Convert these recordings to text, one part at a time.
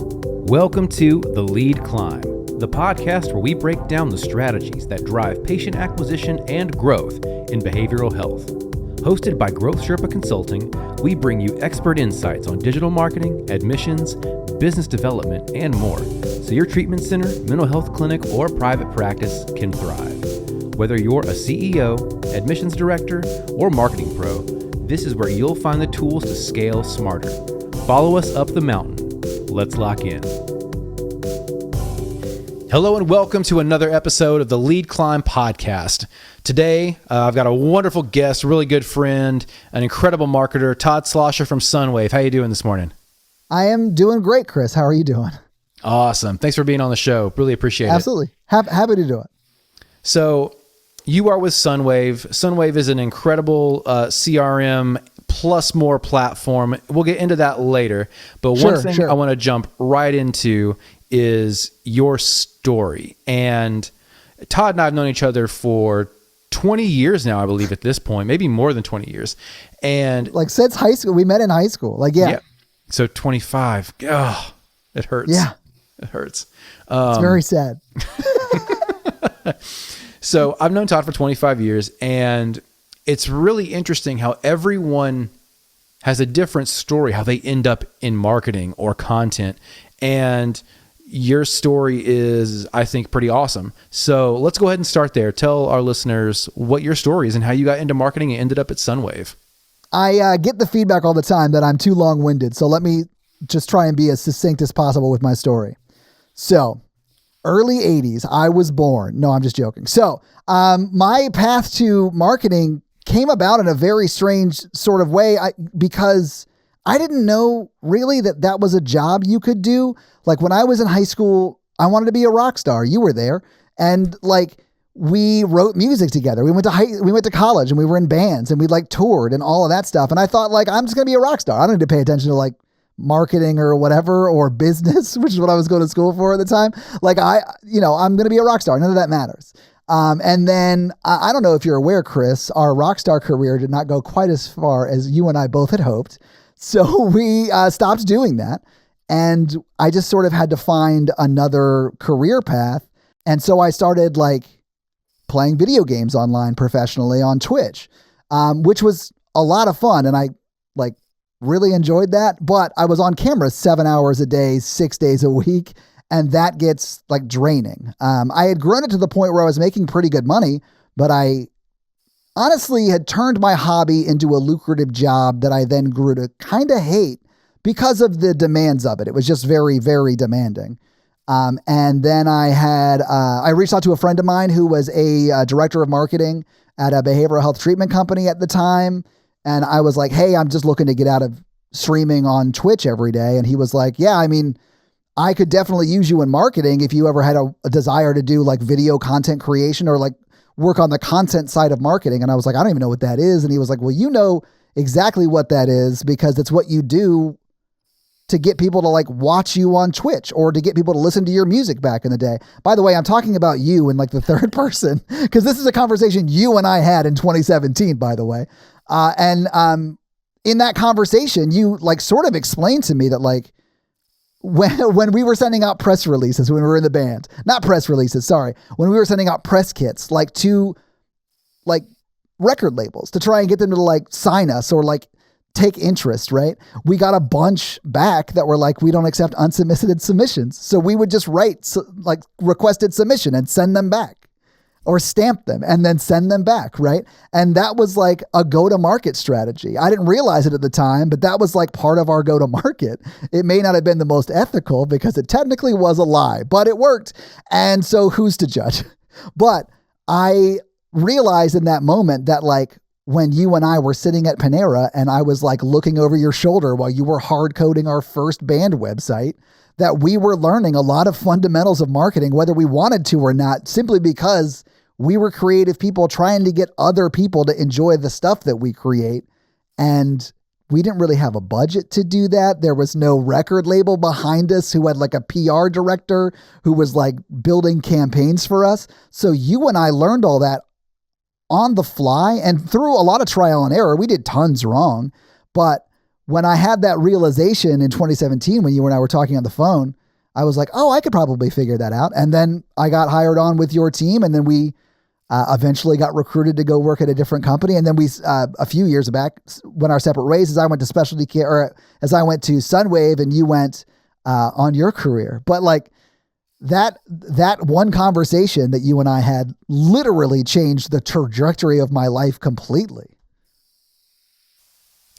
Welcome to The Lead Climb, the podcast where we break down the strategies that drive patient acquisition and growth in behavioral health. Hosted by Growth Sherpa Consulting, we bring you expert insights on digital marketing, admissions, business development, and more, so your treatment center, mental health clinic, or private practice can thrive. Whether you're a CEO, admissions director, or marketing pro, this is where you'll find the tools to scale smarter. Follow us up the mountain. Let's lock in. Hello and welcome to another episode of the Lead Climb podcast. Today, I've got a wonderful guest, a really good friend, an incredible marketer, Todd Schlosser from Sunwave. How you doing this morning? I am doing great, Chris. How are you doing? Awesome. Thanks for being on the show. Really appreciate it. Absolutely. Happy to do it. So you are with Sunwave. Sunwave is an incredible CRM plus more platform. We'll get into that later. But one thing I want to jump right into is your story. And Todd and I have known each other for 20 years now, I believe, at this point, maybe more than 20 years. And like since high school, we met in high school. Yeah. So 25. Oh, it hurts. Yeah. It hurts. It's very sad. So I've known Todd for 25 years, and it's really interesting how everyone has a different story, how they end up in marketing or content. And your story is, I think, pretty awesome. So let's go ahead and start there. Tell our listeners what your story is and how you got into marketing and ended up at Sunwave. I get the feedback all the time that I'm too long-winded. So let me just try and be as succinct as possible with my story. So early 80s, I was born. No, I'm just joking. So my path to marketing came about in a very strange sort of way because I didn't know really that was a job you could do. Like when I was in high school, I wanted to be a rock star. You were there. And like we wrote music together. We went to college and we were in bands and we like toured and all of that stuff. And I thought like, I'm just going to be a rock star. I don't need to pay attention to like marketing or whatever, or business, which is what I was going to school for at the time. Like I'm going to be a rock star. None of that matters. And then I don't know if you're aware, Chris, our rock star career did not go quite as far as you and I both had hoped. So we stopped doing that. And I just sort of had to find another career path. And so I started like playing video games online professionally on Twitch, which was a lot of fun. And I like really enjoyed that. But I was on camera 7 hours a day, 6 days a week. And that gets like draining. I had grown it to the point where I was making pretty good money, but I honestly had turned my hobby into a lucrative job that I then grew to kind of hate because of the demands of it. It was just very, very demanding. And then I reached out to a friend of mine who was a director of marketing at a behavioral health treatment company at the time. And I was like, hey, I'm just looking to get out of streaming on Twitch every day. And he was like, yeah, I mean, I could definitely use you in marketing if you ever had a desire to do like video content creation or like work on the content side of marketing. And I was like, I don't even know what that is. And he was like, well, you know exactly what that is because it's what you do to get people to like watch you on Twitch or to get people to listen to your music back in the day. By the way, I'm talking about you in like the third person because this is a conversation you and I had in 2017, by the way. And in that conversation, you like sort of explained to me that like, when we were sending out press releases, when we were in the band, not press releases, sorry, when we were sending out press kits, like to like record labels to try and get them to like sign us or like take interest, right? We got a bunch back that were like, we don't accept unsolicited submissions. So we would just write like requested submission and send them back or stamp them and then send them back, right? And that was like a go-to-market strategy. I didn't realize it at the time, but that was like part of our go-to-market. It may not have been the most ethical because it technically was a lie, but it worked. And so who's to judge? But I realized in that moment that like when you and I were sitting at Panera and I was like looking over your shoulder while you were hard coding our first band website, that we were learning a lot of fundamentals of marketing, whether we wanted to or not, simply because we were creative people trying to get other people to enjoy the stuff that we create. And we didn't really have a budget to do that. There was no record label behind us who had like a PR director who was like building campaigns for us. So you and I learned all that on the fly and through a lot of trial and error. We did tons wrong, but when I had that realization in 2017, when you and I were talking on the phone, I was like, oh, I could probably figure that out. And then I got hired on with your team, and then we eventually got recruited to go work at a different company. And then we, a few years back, went our separate ways as I went to specialty care, or as I went to Sunwave and you went on your career. But like that one conversation that you and I had literally changed the trajectory of my life completely.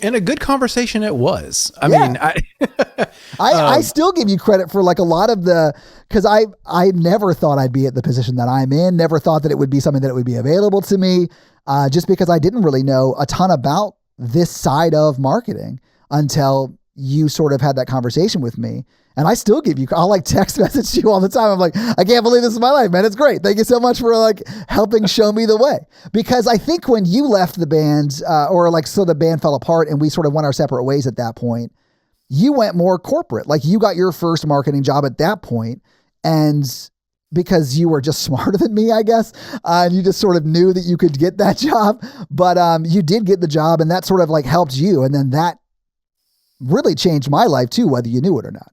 And a good conversation it was. I Yeah. mean, I still give you credit for like a lot of because I never thought I'd be at the position that I'm in, never thought that it would be something that would be available to me, just because I didn't really know a ton about this side of marketing until you sort of had that conversation with me. And I still I'll like text message you all the time. I'm like, I can't believe this is my life, man. It's great. Thank you so much for like helping show me the way. Because I think when you left the band, so the band fell apart and we sort of went our separate ways at that point, you went more corporate. Like you got your first marketing job at that point, and because you were just smarter than me, I guess, and you just sort of knew that you could get that job, but you did get the job, and that sort of like helped you. And then that really changed my life too, whether you knew it or not.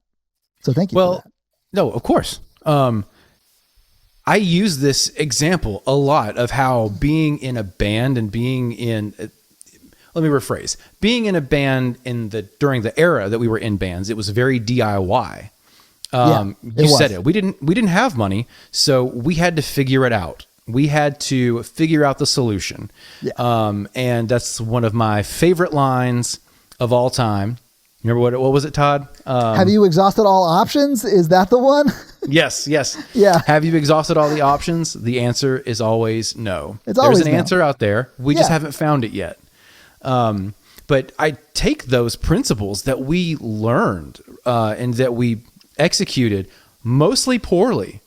So thank you for that. No, of course. I use this example a lot of how being in a band and being in, let me rephrase, being in a band during the era that we were in bands, it was very DIY. You said it. We didn't have money, so we had to figure it out. We had to figure out the solution. Yeah. And that's one of my favorite lines of all time. Remember what was it, Todd? Have you exhausted all options? Is that the one? Yes. Yeah. Have you exhausted all the options? The answer is always no. It's always no. Answer out there. We just haven't found it yet. But I take those principles that we learned and that we executed mostly poorly,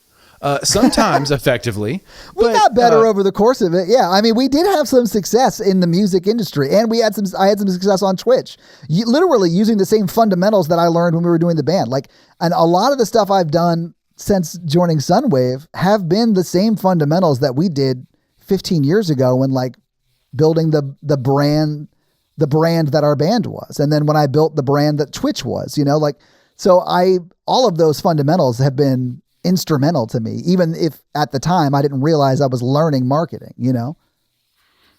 sometimes effectively. We got better over the course of it. Yeah. I mean, we did have some success in the music industry, and I had some success on Twitch, literally using the same fundamentals that I learned when we were doing the band. Like, and a lot of the stuff I've done since joining Sunwave have been the same fundamentals that we did 15 years ago when like building the brand that our band was. And then when I built the brand that Twitch was, like, so all of those fundamentals have been instrumental to me, even if at the time I didn't realize I was learning marketing,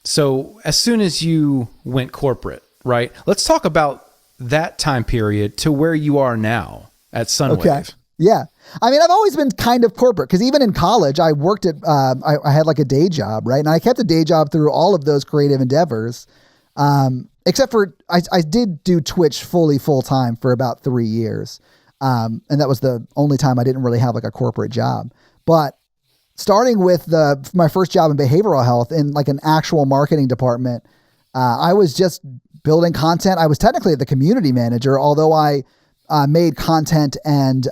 So as soon as you went corporate, right? Let's talk about that time period to where you are now at Sunwave. Okay. Yeah. I mean, I've always been kind of corporate because even in college, I worked at, I had like a day job, right? And I kept a day job through all of those creative endeavors. Except for, I did do Twitch full time for about 3 years. And that was the only time I didn't really have like a corporate job. But starting with my first job in behavioral health in like an actual marketing department, I was just building content. I was technically the community manager, although I made content and,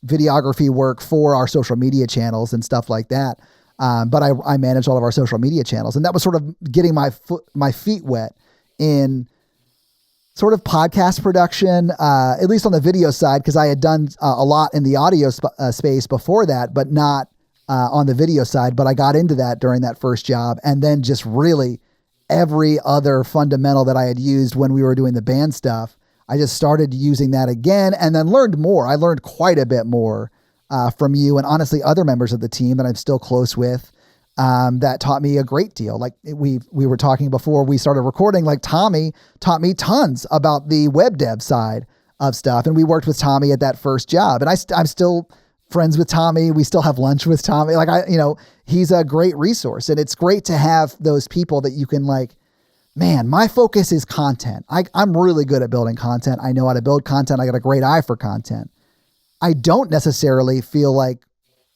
videography work for our social media channels and stuff like that. But I managed all of our social media channels, and that was sort of getting my feet wet in sort of podcast production, at least on the video side, because I had done a lot in the audio space before that, but not on the video side. But I got into that during that first job, and then just really every other fundamental that I had used when we were doing the band stuff, I just started using that again, and then learned more. I learned quite a bit more from you and honestly other members of the team that I'm still close with. That taught me a great deal. Like we were talking before we started recording, like Tommy taught me tons about the web dev side of stuff. And we worked with Tommy at that first job, and I'm still friends with Tommy. We still have lunch with Tommy. Like he's a great resource, and it's great to have those people that you can like, man, my focus is content. I'm really good at building content. I know how to build content. I got a great eye for content. I don't necessarily feel like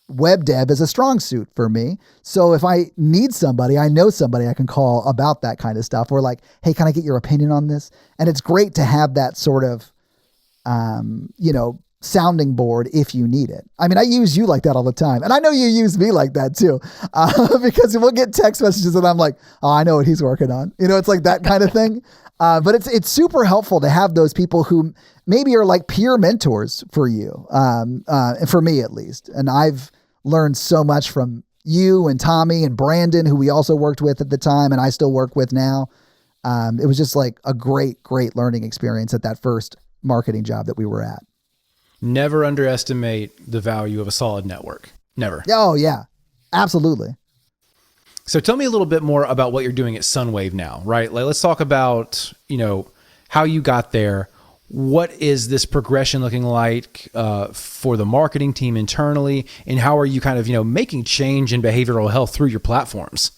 web dev is a strong suit for me. So if I need somebody, I know somebody I can call about that kind of stuff. Or like, hey, can I get your opinion on this? And it's great to have that sort of, sounding board if you need it. I mean, I use you like that all the time. And I know you use me like that too, because we'll get text messages and I'm like, oh, I know what he's working on. It's like that kind of thing. But it's super helpful to have those people who maybe are like peer mentors for you, for me at least. And I've learned so much from you and Tommy and Brandon, who we also worked with at the time and I still work with now. It was just like a great learning experience at that first marketing job that we were at. Never underestimate the value of a solid network. Never. Oh yeah, absolutely. So tell me a little bit more about what you're doing at Sunwave now, right? Like, let's talk about, how you got there. What is this progression looking like for the marketing team internally? And how are you kind of, making change in behavioral health through your platforms?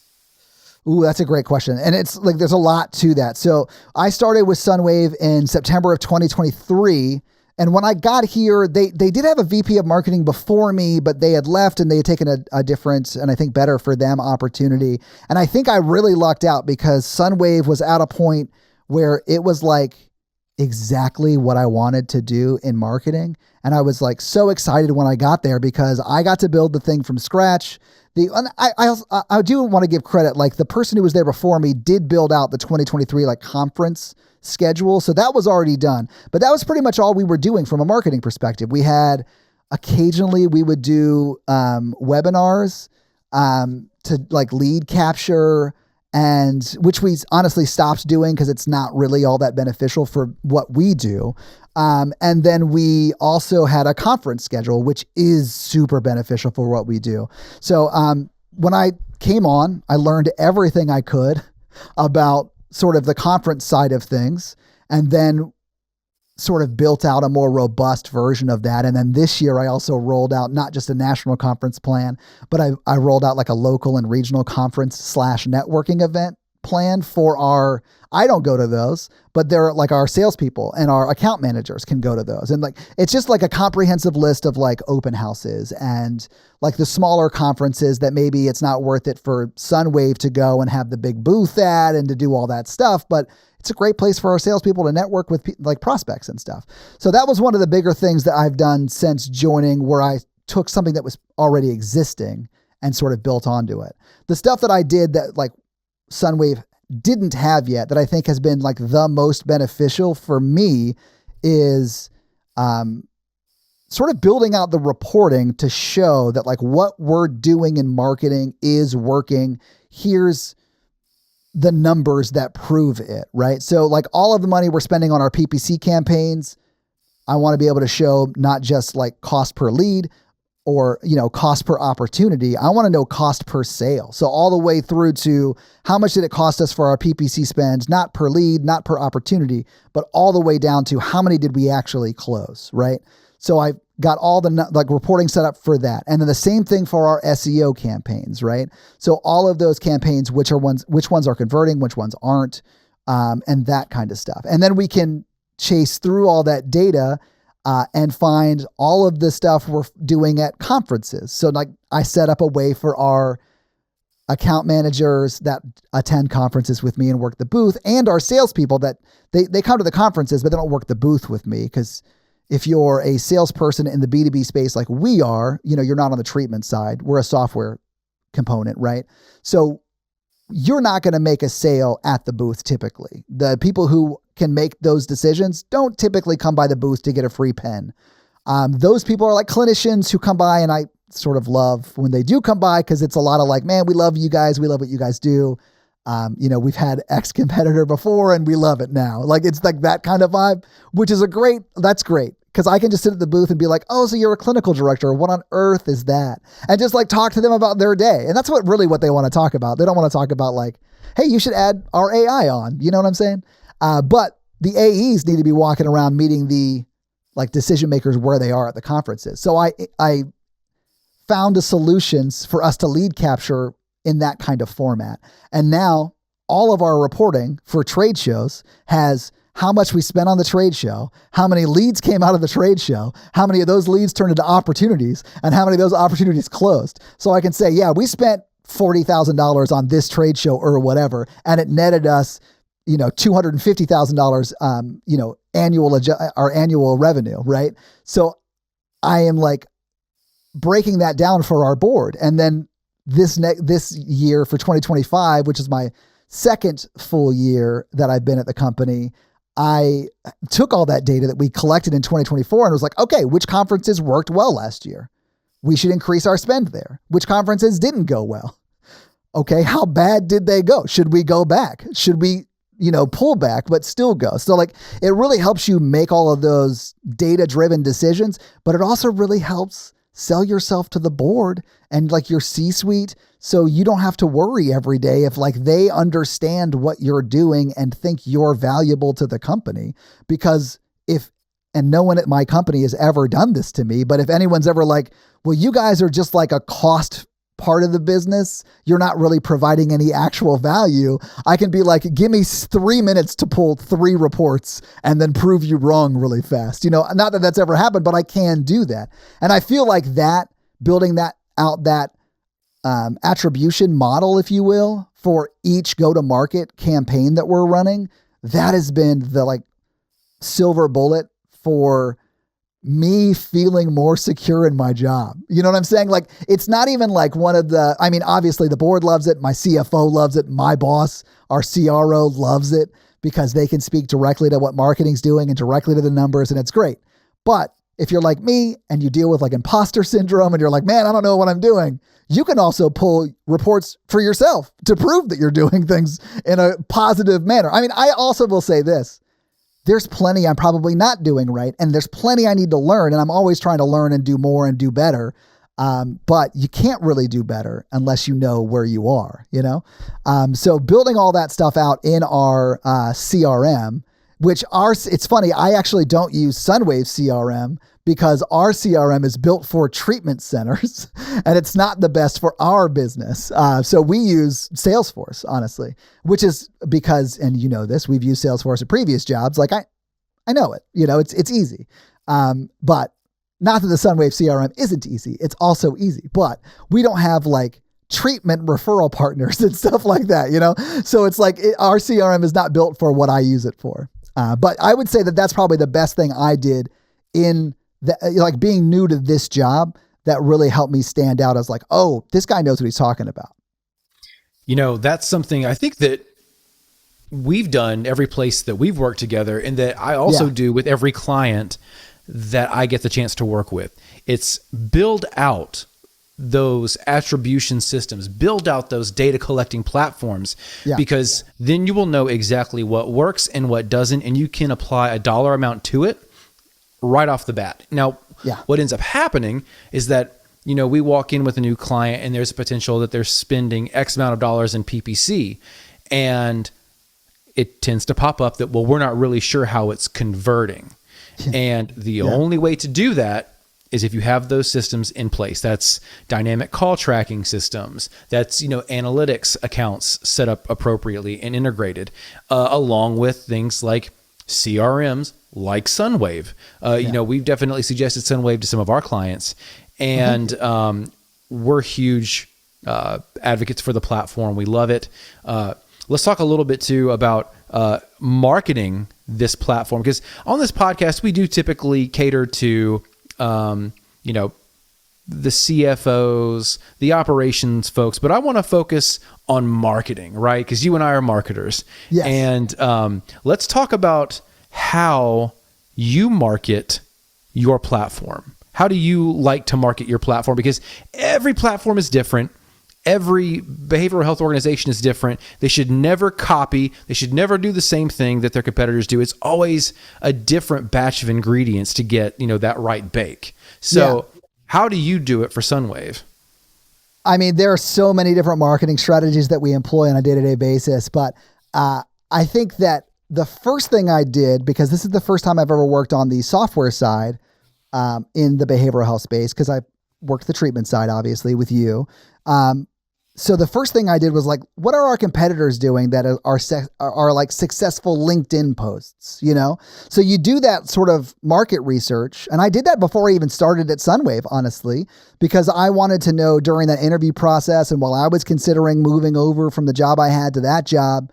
Ooh, that's a great question. And it's like, there's a lot to that. So I started with Sunwave in September of 2023. And when I got here, they did have a VP of marketing before me, but they had left and they had taken a different, and I think better for them, opportunity. And I think I really lucked out because Sunwave was at a point where it was like exactly what I wanted to do in marketing. And I was like so excited when I got there because I got to build the thing from scratch. I do want to give credit, like the person who was there before me did build out the 2023 like conference schedule. So that was already done, but that was pretty much all we were doing from a marketing perspective. We had occasionally we would do webinars to like lead capture, and which we honestly stopped doing because it's not really all that beneficial for what we do. And then we also had a conference schedule, which is super beneficial for what we do. So when I came on, I learned everything I could about sort of the conference side of things, and then sort of built out a more robust version of that. And then this year I also rolled out not just a national conference plan, but I rolled out like a local and regional conference / networking event plan for I don't go to those, but they're like our salespeople and our account managers can go to those. And like, it's just like a comprehensive list of like open houses and like the smaller conferences that maybe it's not worth it for Sunwave to go and have the big booth at and to do all that stuff. But it's a great place for our salespeople to network with like prospects and stuff. So that was one of the bigger things that I've done since joining, where I took something that was already existing and sort of built onto it. The stuff that I did that like Sunwave didn't have yet that I think has been like the most beneficial for me is sort of building out the reporting to show that like what we're doing in marketing is working. Here's the numbers that prove it, right? So like all of the money we're spending on our PPC campaigns, I want to be able to show not just like cost per lead or, cost per opportunity. I want to know cost per sale. So all the way through to how much did it cost us for our PPC spend, not per lead, not per opportunity, but all the way down to how many did we actually close, right? So I got all the like reporting set up for that. And then the same thing for our SEO campaigns, right? So all of those campaigns, which ones are converting, which ones aren't, and that kind of stuff. And then we can chase through all that data and find all of the stuff we're doing at conferences. So like I set up a way for our account managers that attend conferences with me and work the booth, and our salespeople that they come to the conferences, but they don't work the booth with me. Because if you're a salesperson in the B2B space like we are, you're not on the treatment side. We're a software component, right? So you're not going to make a sale at the booth typically. The people who can make those decisions don't typically come by the booth to get a free pen. Those people are like clinicians who come by, and I sort of love when they do come by because it's a lot of like, man, we love you guys. We love what you guys do. We've had X competitor before and we love it now. Like it's like that kind of vibe, which is that's great. Because I can just sit at the booth and be like, oh, so you're a clinical director. What on earth is that? And just like talk to them about their day. And that's what they want to talk about. They don't want to talk about like, hey, you should add our AI on. You know what I'm saying? But the AEs need to be walking around meeting the like decision makers where they are at the conferences. So I found a solutions for us to lead capture in that kind of format. And now all of our reporting for trade shows has how much we spent on the trade show, how many leads came out of the trade show, how many of those leads turned into opportunities, and how many of those opportunities closed. So I can say, yeah, we spent $40,000 on this trade show or whatever, and it netted us, $250,000, our annual revenue, right? So I am like breaking that down for our board. And then this year for 2025, which is my second full year that I've been at the company, I took all that data that we collected in 2024 and was like, okay, which conferences worked well last year? We should increase our spend there. Which conferences didn't go well? Okay, how bad did they go? Should we go back? Should we pullback, but still go. So like it really helps you make all of those data-driven decisions, but it also really helps sell yourself to the board and like your C-suite. So you don't have to worry every day if like they understand what you're doing and think you're valuable to the company. Because and no one at my company has ever done this to me, but if anyone's ever like, well, you guys are just like a cost part of the business, you're not really providing any actual value, I can be like, give me 3 minutes to pull 3 reports and then prove you wrong really fast. Not that that's ever happened, but I can do that. And I feel like that, building that out, that attribution model, if you will, for each go-to-market campaign that we're running, that has been the like silver bullet for me feeling more secure in my job. You know what I'm saying? Like, it's not even like obviously the board loves it. My CFO loves it. My boss, our CRO, loves it because they can speak directly to what marketing's doing and directly to the numbers, and it's great. But if you're like me and you deal with like imposter syndrome and you're like, man, I don't know what I'm doing, you can also pull reports for yourself to prove that you're doing things in a positive manner. I mean, I also will say this. There's plenty I'm probably not doing right, and there's plenty I need to learn, and I'm always trying to learn and do more and do better. But you can't really do better unless you know where you are, So building all that stuff out in our CRM, it's funny, I actually don't use Sunwave CRM because our CRM is built for treatment centers and it's not the best for our business. So we use Salesforce, honestly, which is because, and you know this, we've used Salesforce at previous jobs. Like I know it, it's easy. But not that the Sunwave CRM isn't easy. It's also easy, but we don't have like treatment referral partners and stuff like that, So it's like our CRM is not built for what I use it for. But I would say that that's probably the best thing I did in like being new to this job that really helped me stand out as like, oh, this guy knows what he's talking about. That's something I think that we've done every place that we've worked together, and that I also do with every client that I get the chance to work with. It's build out those attribution systems, build out those data collecting platforms, because then you will know exactly what works and what doesn't, and you can apply a dollar amount to it right off the bat. Now, what ends up happening is that, we walk in with a new client and there's a potential that they're spending X amount of dollars in PPC, and it tends to pop up that, well, we're not really sure how it's converting. And the only way to do that is if you have those systems in place. That's dynamic call tracking systems. That's, analytics accounts set up appropriately and integrated, along with things like CRMs like Sunwave. We've definitely suggested Sunwave to some of our clients, and we're huge advocates for the platform. We love it. Let's talk a little bit too about marketing this platform, because on this podcast, we do typically cater to, the CFOs, the operations folks, but I want to focus on marketing, right? Because you and I are marketers. Yes. And let's talk about how you market your platform. How do you like to market your platform? Because every platform is different. Every behavioral health organization is different. They should never copy. They should never do the same thing that their competitors do. It's always a different batch of ingredients to get, that right bake. So how do you do it for Sunwave? I mean, there are so many different marketing strategies that we employ on a day-to-day basis, but I think that the first thing I did, because this is the first time I've ever worked on the software side in the behavioral health space, because I worked the treatment side, obviously, with you. So the first thing I did was like, what are our competitors doing that are like successful LinkedIn posts, So you do that sort of market research. And I did that before I even started at Sunwave, honestly, because I wanted to know during that interview process and while I was considering moving over from the job I had to that job,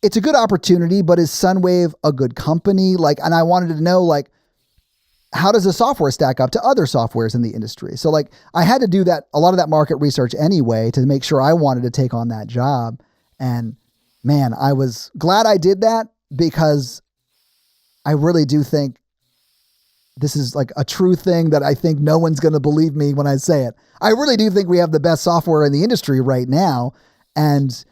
it's a good opportunity, but is Sunwave a good company? And I wanted to know, how does the software stack up to other softwares in the industry? So I had to do a lot of that market research anyway to make sure I wanted to take on that job. And man, I was glad I did that, because I really do think this is like a true thing that I think no one's going to believe me when I say it. I really do think we have the best software in the industry right now. And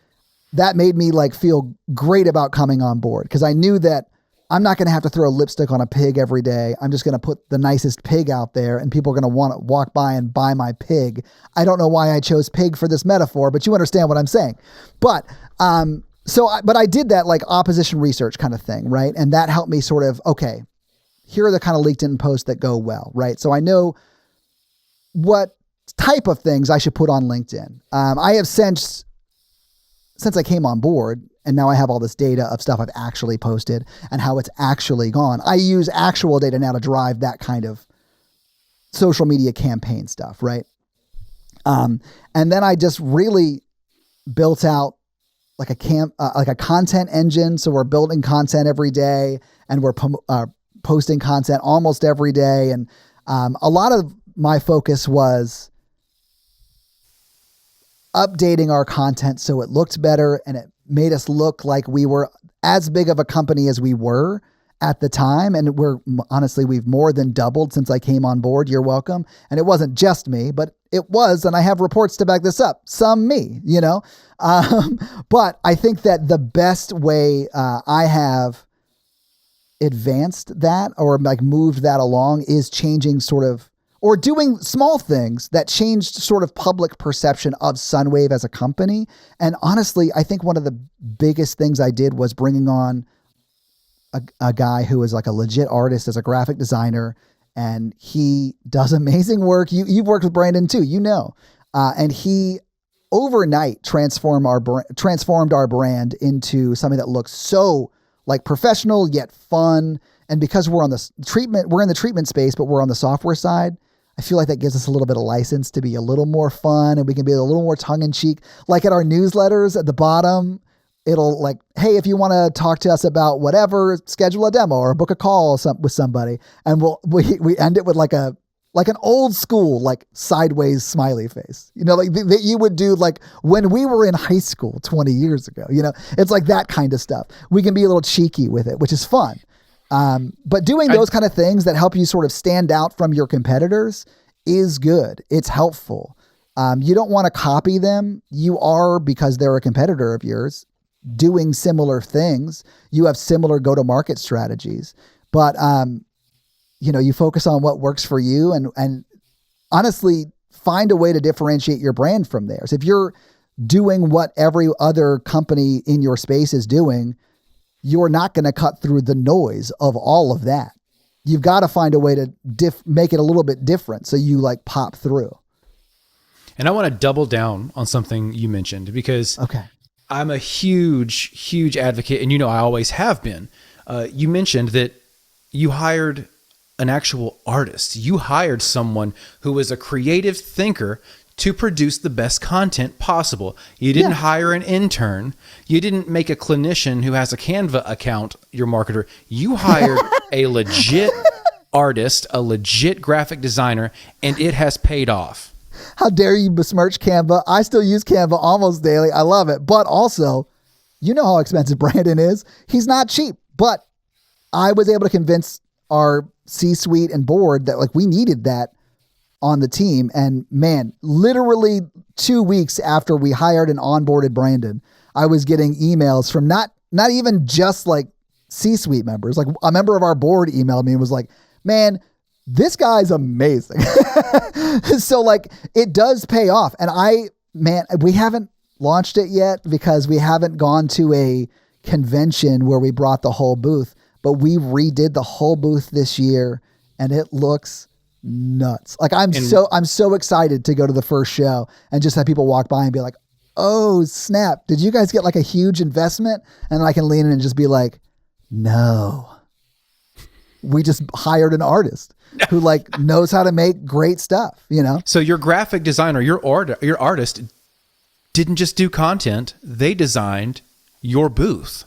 that made me like feel great about coming on board because I knew that I'm not going to have to throw lipstick on a pig every day. I'm just going to put the nicest pig out there and people are going to want to walk by and buy my pig. I don't know why I chose pig for this metaphor, but you understand what I'm saying. But, but I did that like opposition research kind of thing, right? And that helped me sort of, okay, here are the kind of LinkedIn posts that go well, right? So I know what type of things I should put on LinkedIn. I have since I came on board, and now I have all this data of stuff I've actually posted and how it's actually gone. I use actual data now to drive that kind of social media campaign stuff, right? And then I just really built out like a content engine. So we're building content every day, and we're posting content almost every day. And a lot of my focus was updating our content so it looked better and it made us look like we were as big of a company as we were at the time. And we've more than doubled since I came on board. You're welcome. And it wasn't just me, but it was, and I have reports to back this up. Some me, but I think that the best way I have advanced that or like moved that along is changing or doing small things that changed sort of public perception of Sunwave as a company. And honestly, I think one of the biggest things I did was bringing on a guy who is like a legit artist as a graphic designer, and he does amazing work. You've worked with Brandon too, and he overnight transformed our brand into something that looks so like professional yet fun. And because we're in the treatment space, but we're on the software side, I feel like that gives us a little bit of license to be a little more fun, and we can be a little more tongue in cheek. Like at our newsletters at the bottom, it'll like, hey, if you want to talk to us about whatever, schedule a demo or book a call with somebody. And we end it with like an old school, like sideways smiley face, like that you would do like when we were in high school 20 years ago, it's like that kind of stuff. We can be a little cheeky with it, which is fun. But doing those kind of things that help you sort of stand out from your competitors is good. It's helpful. You don't want to copy them. You are, because they're a competitor of yours, doing similar things. You have similar go-to-market strategies, but, you focus on what works for you and honestly find a way to differentiate your brand from theirs. If you're doing what every other company in your space is doing, you're not going to cut through the noise of all of that. You've got to find a way to make it a little bit different so you like pop through. And I want to double down on something you mentioned because I'm a huge, huge advocate, and I always have been. You mentioned that you hired an actual artist. You hired someone who was a creative thinker to produce the best content possible. You didn't hire an intern. You didn't make a clinician who has a Canva account your marketer. You hired a legit artist, a legit graphic designer, and it has paid off. How dare you besmirch Canva? I still use Canva almost daily. I love it. But also, you know how expensive Brandon is. He's not cheap. But I was able to convince our C-suite and board that like we needed that on the team. And man, literally 2 weeks after we hired and onboarded Brandon, I was getting emails from not even just like C-suite members. Like a member of our board emailed me and was like, man, this guy's amazing. So like it does pay off. And we haven't launched it yet because we haven't gone to a convention where we brought the whole booth, but we redid the whole booth this year and it looks nuts. Like I'm so excited to go to the first show and just have people walk by and be like, oh snap, did you guys get like a huge investment? And I can lean in and just be like, no, we just hired an artist who like knows how to make great stuff, So your graphic designer, your artist didn't just do content, they designed your booth.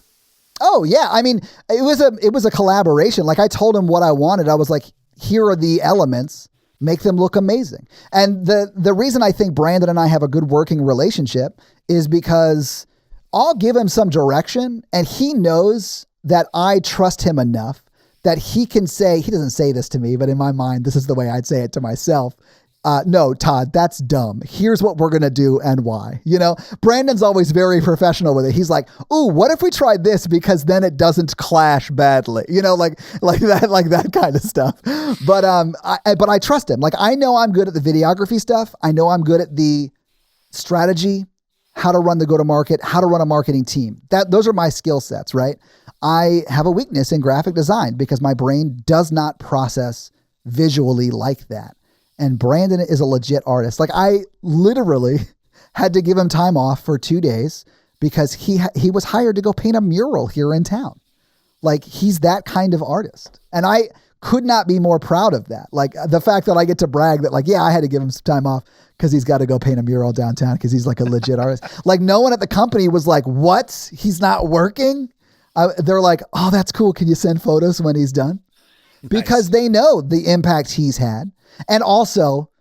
Oh yeah. I mean, it was a collaboration. Like I told him what I wanted. I was like, here are the elements, make them look amazing. And the reason I think Brandon and I have a good working relationship is because I'll give him some direction and he knows that I trust him enough that he can say, he doesn't say this to me, but in my mind, this is the way I'd say it to myself. no, Todd, that's dumb. Here's what we're going to do and why. Brandon's always very professional with it. He's like, ooh, what if we tried this because then it doesn't clash badly? Like that kind of stuff. But I trust him. Like, I know I'm good at the videography stuff. I know I'm good at the strategy, how to run the go-to-market, how to run a marketing team. Those are my skill sets, right? I have a weakness in graphic design because my brain does not process visually like that. And Brandon is a legit artist. Like, I literally had to give him time off for 2 days because he was hired to go paint a mural here in town. Like, he's that kind of artist. And I could not be more proud of that. Like, the fact that I get to brag that, like, yeah, I had to give him some time off because he's got to go paint a mural downtown because he's like a legit artist. Like, no one at the company was like, what? He's not working? They're like, oh, that's cool. Can you send photos when he's done? Nice. Because they know the impact he's had. And also,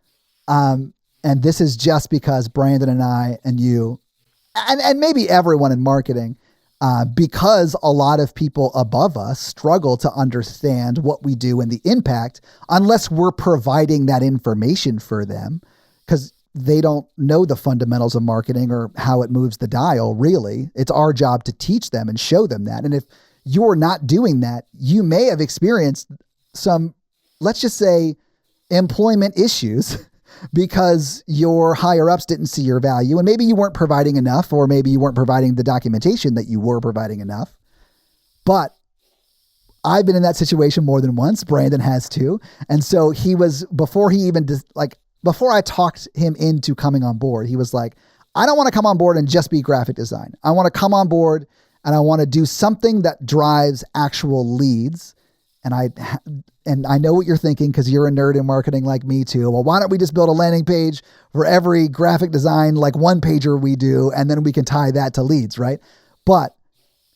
and this is just because Brandon and I and you, and maybe everyone in marketing, because a lot of people above us struggle to understand what we do and the impact unless we're providing that information for them, because they don't know the fundamentals of marketing or how it moves the dial, really. It's our job to teach them and show them that. And if you're not doing that, you may have experienced some, let's just say, employment issues because your higher ups didn't see your value, and maybe you weren't providing enough, or maybe you weren't providing the documentation that you were providing enough. But I've been in that situation more than once. Brandon has too. And so he was, before I talked him into coming on board, he was like, I don't want to come on board and just be graphic design. I want to come on board and I want to do something that drives actual leads. And I know what you're thinking because you're a nerd in marketing like me too. Well, why don't we just build a landing page for every graphic design, like one pager we do, and then we can tie that to leads, right? But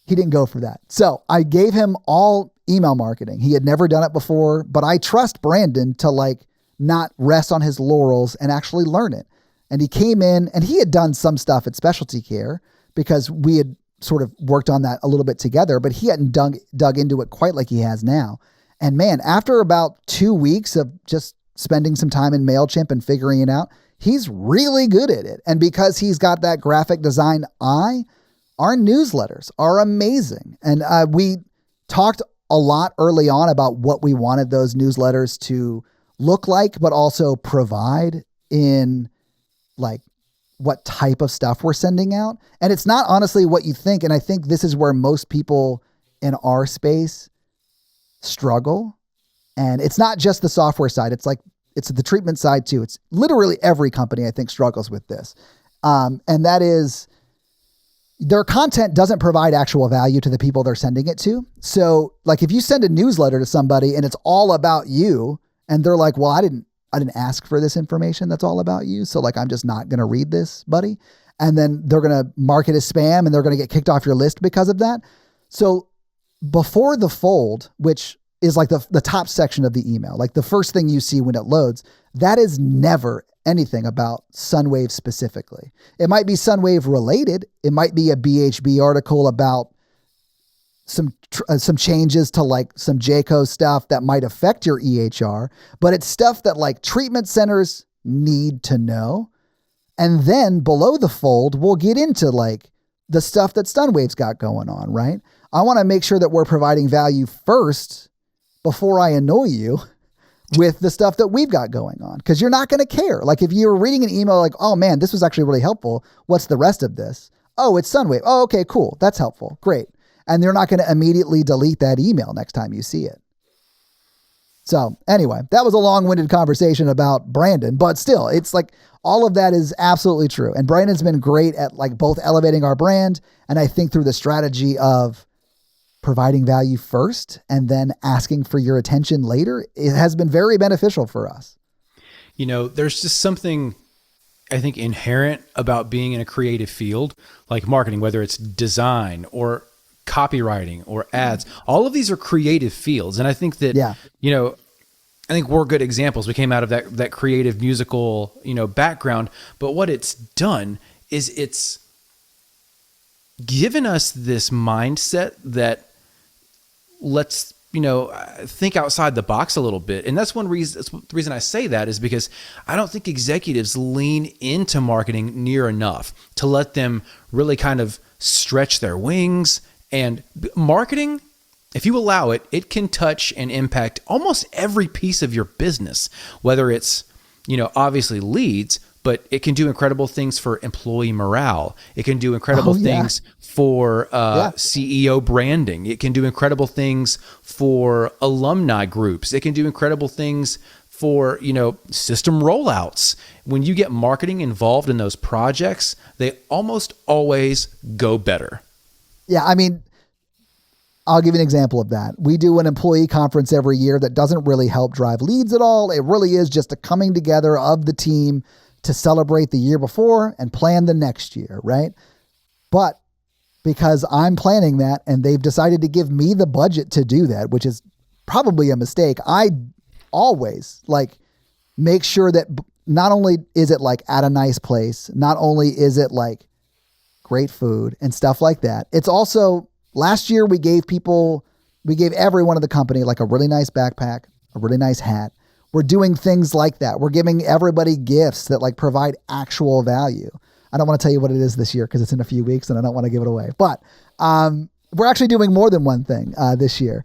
he didn't go for that. So I gave him all email marketing. He had never done it before, but I trust Brandon to like not rest on his laurels and actually learn it. And he came in and he had done some stuff at Specialty Care because we had sort of worked on that a little bit together, but he hadn't dug into it quite like he has now. And man, after about 2 weeks of just spending some time in MailChimp and figuring it out, he's really good at it. And because he's got that graphic design eye, our newsletters are amazing. And we talked a lot early on about what we wanted those newsletters to look like, but also provide in like what type of stuff we're sending out. And it's not honestly what you think. And I think this is where most people in our space struggle. And it's not just the software side. It's the treatment side too. It's literally every company I think struggles with this. And that is their content doesn't provide actual value to the people they're sending it to. So like if you send a newsletter to somebody and it's all about you and they're like, well, I didn't ask for this information that's all about you. So like, I'm just not going to read this, buddy. And then they're going to mark it as spam and they're going to get kicked off your list because of that. So before the fold, which is like the top section of the email, like the first thing you see when it loads, that is never anything about Sunwave specifically. It might be Sunwave related. It might be a BHB article about some changes to like some JCO stuff that might affect your EHR, but it's stuff that like treatment centers need to know. And then below the fold, we'll get into like the stuff that Sunwave's got going on, right? I want to make sure that we're providing value first before I annoy you with the stuff that we've got going on. Because you're not going to care. Like if you're reading an email like, oh man, this was actually really helpful. What's the rest of this? Oh, it's Sunwave. Oh, okay, cool. That's helpful. Great. And they're not going to immediately delete that email next time you see it. So anyway, that was a long-winded conversation about Brandon, but still, it's like all of that is absolutely true. And Brandon's been great at like both elevating our brand and I think through the strategy of providing value first and then asking for your attention later, it has been very beneficial for us. You know, there's just something I think inherent about being in a creative field like marketing, whether it's design or copywriting or ads. All of these are creative fields. And I think that, you know, I think we're good examples. We came out of that creative musical, you know, background, but what it's done is it's given us this mindset that let's think outside the box a little bit. And that's the reason I say that is because I don't think executives lean into marketing near enough to let them really kind of stretch their wings. And marketing, if you allow it, it can touch and impact almost every piece of your business, whether it's, obviously leads, but it can do incredible things for employee morale. It can do incredible things for CEO branding. It can do incredible things for alumni groups. It can do incredible things for, system rollouts. When you get marketing involved in those projects, they almost always go better. Yeah, I mean, I'll give you an example of that. We do an employee conference every year that doesn't really help drive leads at all. It really is just a coming together of the team to celebrate the year before and plan the next year, right? But because I'm planning that and they've decided to give me the budget to do that, which is probably a mistake, I always make sure that not only is it at a nice place, not only is it great food and stuff like that, it's also, last year we gave everyone in the company a really nice backpack, a really nice hat. We're doing things like that. We're giving everybody gifts that provide actual value. I don't want to tell you what it is this year because it's in a few weeks and I don't want to give it away. But we're actually doing more than one thing this year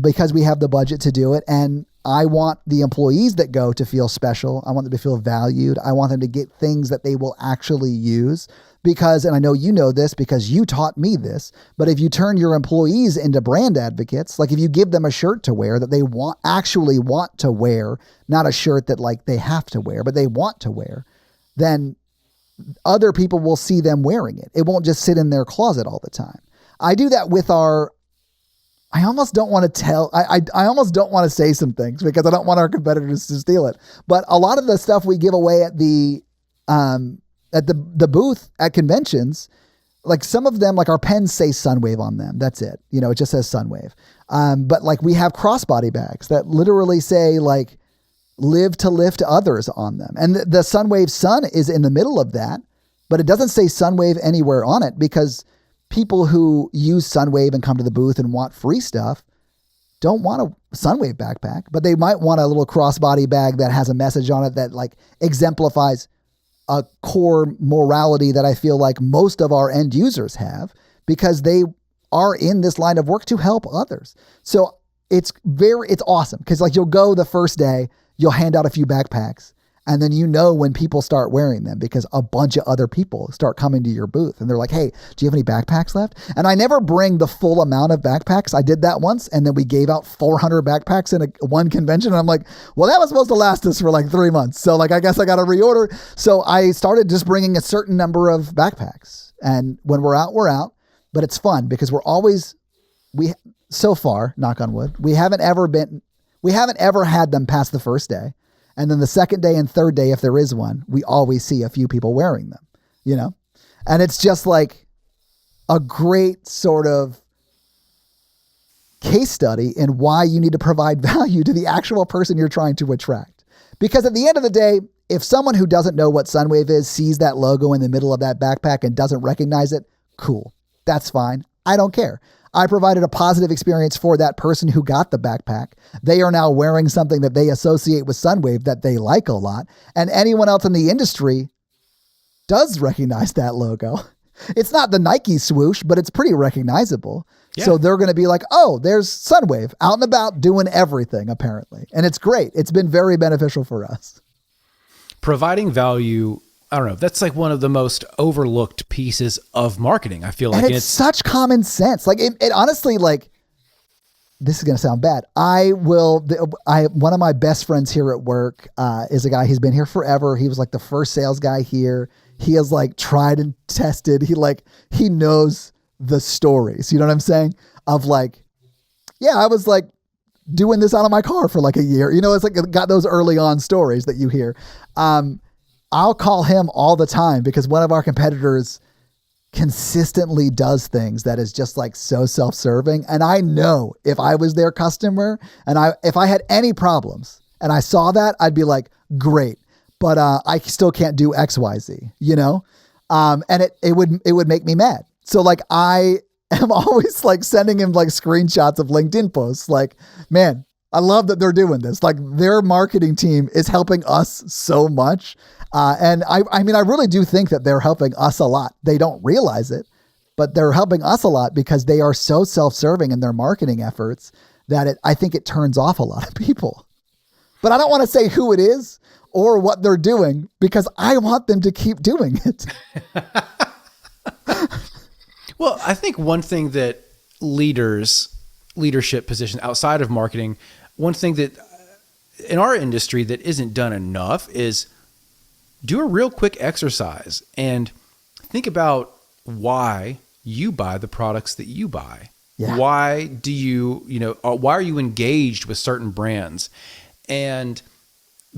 because we have the budget to do it. And I want the employees that go to feel special. I want them to feel valued. I want them to get things that they will actually use. Because, and I know you know this because you taught me this, but if you turn your employees into brand advocates, if you give them a shirt to wear that they actually want to wear, not a shirt that they have to wear, but they want to wear, then other people will see them wearing it. It won't just sit in their closet all the time. I do that with I almost don't want to I almost don't want to say some things because I don't want our competitors to steal it. But a lot of the stuff we give away at the booth at conventions, some of them, our pens say Sunwave on them. That's it. It just says Sunwave. But we have crossbody bags that literally say live to lift others on them. And the Sunwave sun is in the middle of that, but it doesn't say Sunwave anywhere on it because people who use Sunwave and come to the booth and want free stuff don't want a Sunwave backpack, but they might want a little crossbody bag that has a message on it that exemplifies a core morality that I feel most of our end users have because they are in this line of work to help others. So it's awesome because you'll go the first day, you'll hand out a few backpacks, and then when people start wearing them because a bunch of other people start coming to your booth and they're like, hey, do you have any backpacks left? And I never bring the full amount of backpacks. I did that once and then we gave out 400 backpacks in one convention. And I'm like, well, that was supposed to last us for 3 months. So I guess I got to reorder. So I started just bringing a certain number of backpacks. And when we're out, we're out. But it's fun because so far, knock on wood, we haven't ever had them past the first day. And then the second day and third day, if there is one, we always see a few people wearing them, And it's just a great sort of case study in why you need to provide value to the actual person you're trying to attract. Because at the end of the day, if someone who doesn't know what Sunwave is sees that logo in the middle of that backpack and doesn't recognize it, cool. That's fine. I don't care. I provided a positive experience for that person who got the backpack. They are now wearing something that they associate with Sunwave that they like a lot. And anyone else in the industry does recognize that logo. It's not the Nike swoosh, but it's pretty recognizable. Yeah. So they're going to be like, oh, there's Sunwave out and about doing everything, apparently. And it's great. It's been very beneficial for us. Providing value, I don't know, that's one of the most overlooked pieces of marketing, I feel like. And it's such common sense. It honestly, this is going to sound bad. One of my best friends here at work is a guy, he's been here forever. He was the first sales guy here. He is tried and tested. He knows the stories. You know what I'm saying? Of yeah, I was doing this out of my car for a year. It's got those early on stories that you hear. I'll call him all the time because one of our competitors consistently does things that is just so self-serving. And I know if I was their customer and if I had any problems and I saw that, I'd be like, great, but I still can't do X, Y, Z, and it would make me mad. So I am always like sending him like screenshots of LinkedIn posts. Like, man, I love that they're doing this. Like their marketing team is helping us so much. And I mean, I really do think that they're helping us a lot. They don't realize it, but they're helping us a lot because they are so self-serving in their marketing efforts that I think it turns off a lot of people. But I don't want to say who it is or what they're doing because I want them to keep doing it. Well, I think one thing that leadership positions outside of marketing, one thing that in our industry that isn't done enough is do a real quick exercise and think about why you buy the products that you buy. Yeah. Why do why are you engaged with certain brands? And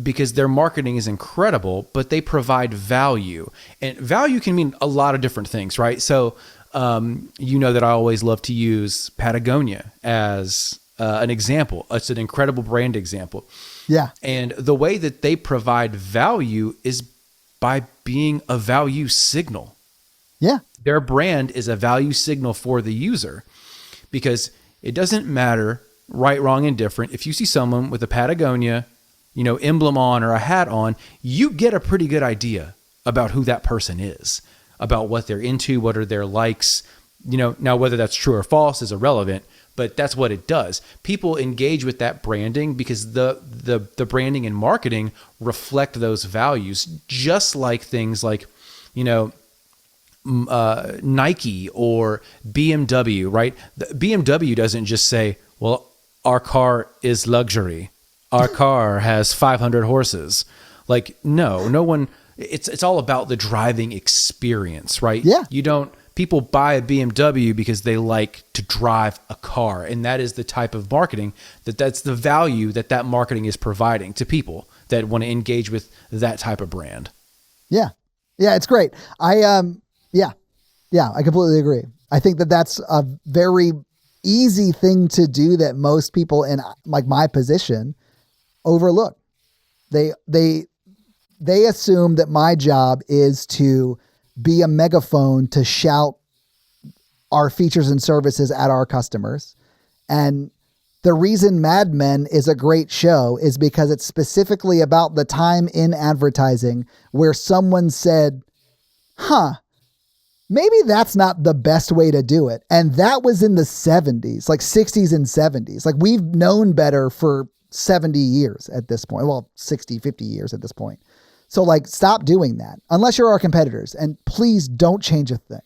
because their marketing is incredible, but they provide value, and value can mean a lot of different things, right? So, that I always love to use Patagonia as an example. It's an incredible brand example. Yeah. And the way that they provide value is by being a value signal. Yeah. Their brand is a value signal for the user because it doesn't matter right, wrong, and different. If you see someone with a Patagonia, emblem on or a hat on, you get a pretty good idea about who that person is, about what they're into, what are their likes. Now whether that's true or false is irrelevant, but that's what it does. People engage with that branding because the branding and marketing reflect those values, just like things like, Nike or BMW, right? The BMW doesn't just say, well, our car is luxury. Our car has 500 horses. Like, no one, it's all about the driving experience, right? Yeah. People buy a BMW because they like to drive a car. And that is the type of marketing that's the value that marketing is providing to people that want to engage with that type of brand. Yeah. Yeah. It's great. I completely agree. I think that's a very easy thing to do that most people in like my position overlook. They assume that my job is to be a megaphone to shout our features and services at our customers. And the reason Mad Men is a great show is because it's specifically about the time in advertising where someone said, maybe that's not the best way to do it. And that was in the 70s, like 60s and 70s. Like we've known better for 70 years at this point. Well, 60, 50 years at this point. So like, stop doing that unless you're our competitors, and please don't change a thing.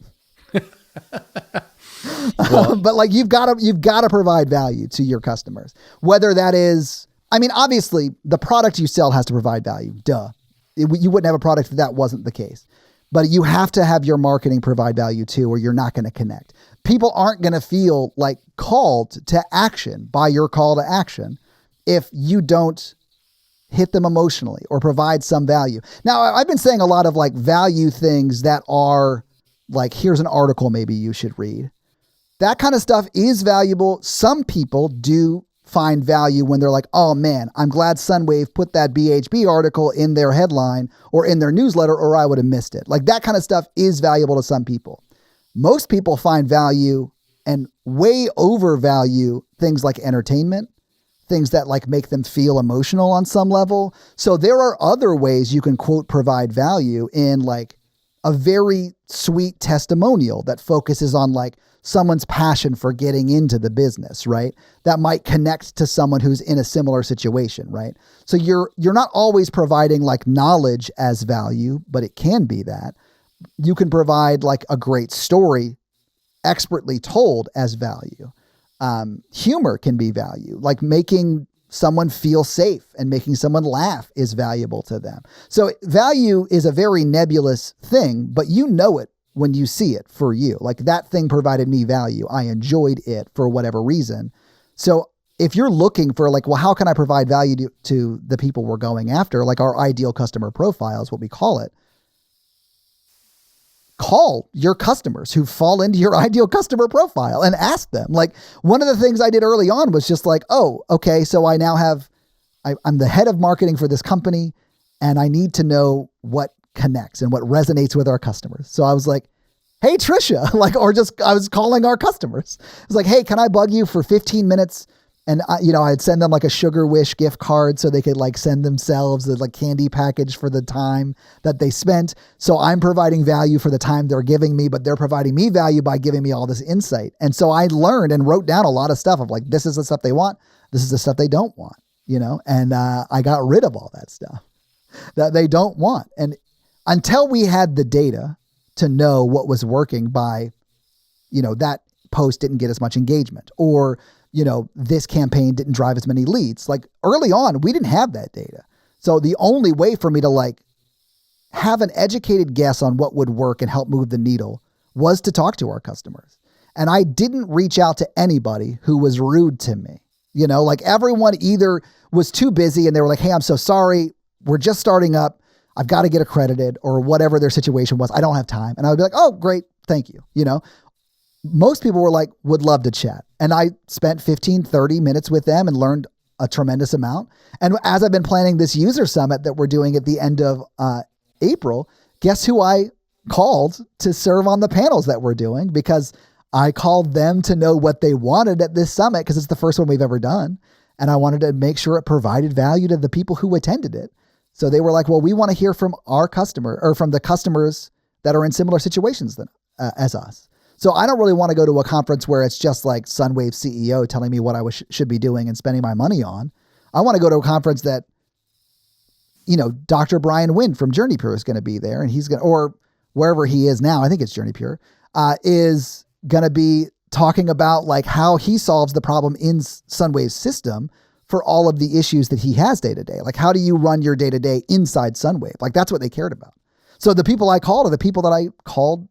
Well, but like, you've got to provide value to your customers, whether that is, obviously the product you sell has to provide value. Duh. You wouldn't have a product if that wasn't the case. But you have to have your marketing provide value too, or you're not going to connect. People aren't going to feel like called to action by your call to action if you don't hit them emotionally or provide some value. Now, I've been saying a lot of like value things that are like, here's an article maybe you should read. That kind of stuff is valuable. Some people do find value when they're like, oh man, I'm glad Sunwave put that BHB article in their headline or in their newsletter, or I would have missed it. Like that kind of stuff is valuable to some people. Most people find value and way overvalue things like entertainment, things that like make them feel emotional on some level. So there are other ways you can quote provide value in like a very sweet testimonial that focuses on like someone's passion for getting into the business, right? That might connect to someone who's in a similar situation, right? So you're not always providing like knowledge as value, but it can be that. You can provide like a great story expertly told as value. Humor can be value, like making someone feel safe and making someone laugh is valuable to them. So value is a very nebulous thing, but you know it when you see it for you. Like that thing provided me value. I enjoyed it for whatever reason. So if you're looking for like, well, how can I provide value to the people we're going after? Like our ideal customer profile is what we call it. Call your customers who fall into your ideal customer profile and ask them. Like one of the things I did early on was just like, oh, okay, so I now I'm the head of marketing for this company and I need to know what connects and what resonates with our customers. So I was like, hey, Trisha, like, or just, I was calling our customers. It was like, hey, can I bug you for 15 minutes? And I'd send them like a Sugar Wish gift card so they could like send themselves a like candy package for the time that they spent. So I'm providing value for the time they're giving me, but they're providing me value by giving me all this insight. And so I learned and wrote down a lot of stuff of like, this is the stuff they want. This is the stuff they don't want, and I got rid of all that stuff that they don't want. And until we had the data to know what was working by, that post didn't get as much engagement, or this campaign didn't drive as many leads. Like early on, we didn't have that data. So the only way for me to like have an educated guess on what would work and help move the needle was to talk to our customers. And I didn't reach out to anybody who was rude to me. Like everyone either was too busy and they were like, hey, I'm so sorry. We're just starting up. I've got to get accredited, or whatever their situation was. I don't have time. And I would be like, oh, great. Thank you. Most people were like, would love to chat. And I spent 15, 30 minutes with them and learned a tremendous amount. And as I've been planning this user summit that we're doing at the end of April, guess who I called to serve on the panels that we're doing? Because I called them to know what they wanted at this summit, because it's the first one we've ever done. And I wanted to make sure it provided value to the people who attended it. So they were like, well, we want to hear from our customer, or from the customers that are in similar situations as us. So I don't really want to go to a conference where it's just like Sunwave CEO telling me what I should be doing and spending my money on. I want to go to a conference that, Dr. Brian Wynn from Journey Pure is going to be there, and he's going to, or wherever he is now, I think it's Journey Pure, is going to be talking about like how he solves the problem in Sunwave's system for all of the issues that he has day to day. Like, how do you run your day to day inside Sunwave? Like, that's what they cared about. So the people I called are the people that I called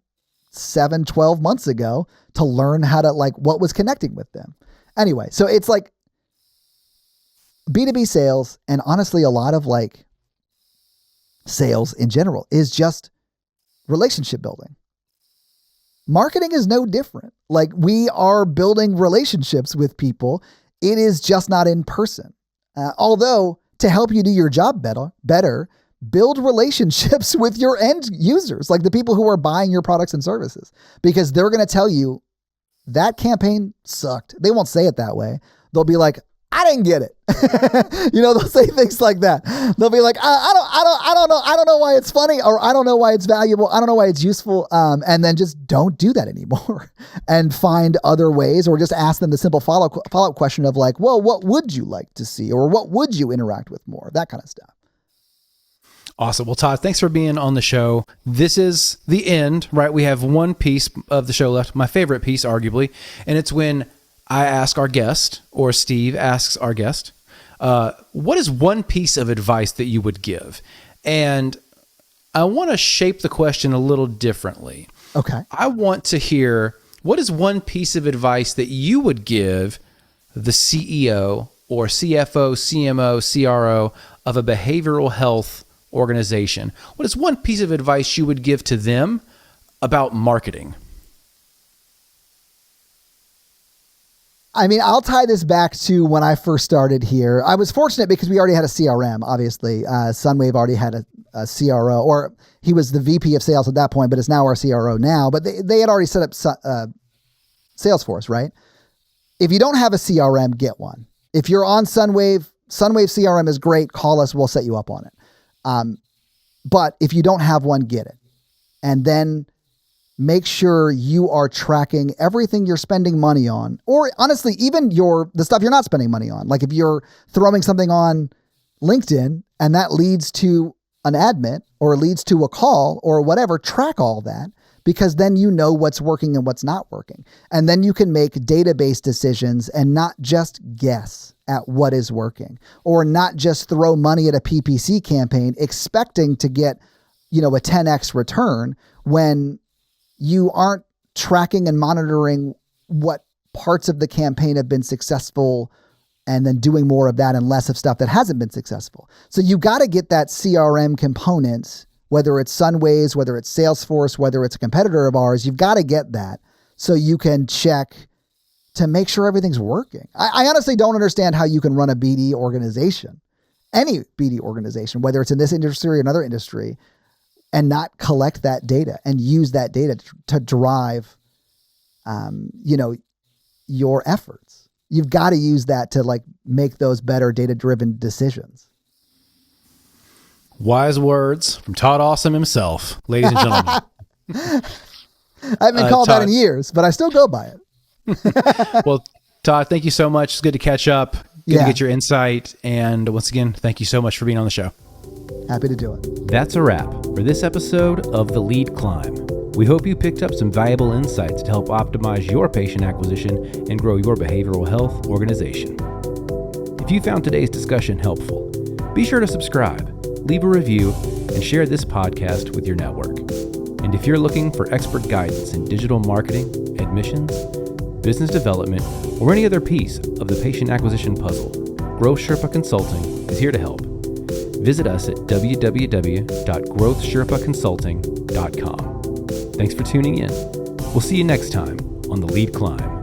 7-12 months ago to learn how to like what was connecting with them. Anyway, so it's like B2B sales, and honestly a lot of like sales in general, is just relationship building. Marketing is no different. Like, we are building relationships with people. It is just not in person. Although to help you do your job better, build relationships with your end users, like the people who are buying your products and services, because they're going to tell you that campaign sucked. They won't say it that way. They'll be like, I didn't get it. They'll say things like that. They'll be like, I don't know. I don't know why it's funny, or I don't know why it's valuable. I don't know why it's useful. And then just don't do that anymore and find other ways, or just ask them the simple follow-up question of like, well, what would you like to see? Or what would you interact with more? That kind of stuff. Awesome. Well, Todd, thanks for being on the show. This is the end, right? We have one piece of the show left, my favorite piece, arguably, and it's when I ask our guest, or Steve asks our guest, what is one piece of advice that you would give? And I want to shape the question a little differently. Okay. I want to hear, what is one piece of advice that you would give the CEO or CFO, CMO, CRO of a behavioral health organization? What is one piece of advice you would give to them about marketing? I mean, I'll tie this back to when I first started here. I was fortunate because we already had a CRM, obviously. Sunwave already had a CRO, or he was the VP of sales at that point, but it's now our CRO now. But they had already set up Salesforce, right? If you don't have a CRM, get one. If you're on Sunwave CRM is great. Call us. We'll set you up on it. But if you don't have one, get it. And then make sure you are tracking everything you're spending money on, or honestly, even the stuff you're not spending money on. Like if you're throwing something on LinkedIn and that leads to an admit or leads to a call or whatever, track all that, because then you know what's working and what's not working. And then you can make database decisions and not just guess at what is working, or not just throw money at a PPC campaign expecting to get, a 10x return when you aren't tracking and monitoring what parts of the campaign have been successful, and then doing more of that and less of stuff that hasn't been successful. So you got to get that CRM component, whether it's Sunwave's, whether it's Salesforce, whether it's a competitor of ours, you've got to get that so you can check to make sure everything's working. I honestly don't understand how you can run a BD organization, any BD organization, whether it's in this industry or another industry, and not collect that data and use that data to drive, your efforts. You've got to use that to like make those better data-driven decisions. Wise words from Todd Awesome himself, ladies and gentlemen. I haven't been called Todd, that in years, but I still go by it. Well, Todd, thank you so much. It's good to catch up. Good to get your insight. And once again, thank you so much for being on the show. Happy to do it. That's a wrap for this episode of The Lead Climb. We hope you picked up some valuable insights to help optimize your patient acquisition and grow your behavioral health organization. If you found today's discussion helpful, be sure to subscribe, leave a review, and share this podcast with your network. And if you're looking for expert guidance in digital marketing, admissions, business development, or any other piece of the patient acquisition puzzle, Growth Sherpa Consulting is here to help. Visit us at www.growthsherpaconsulting.com. Thanks for tuning in. We'll see you next time on The Lead Climb.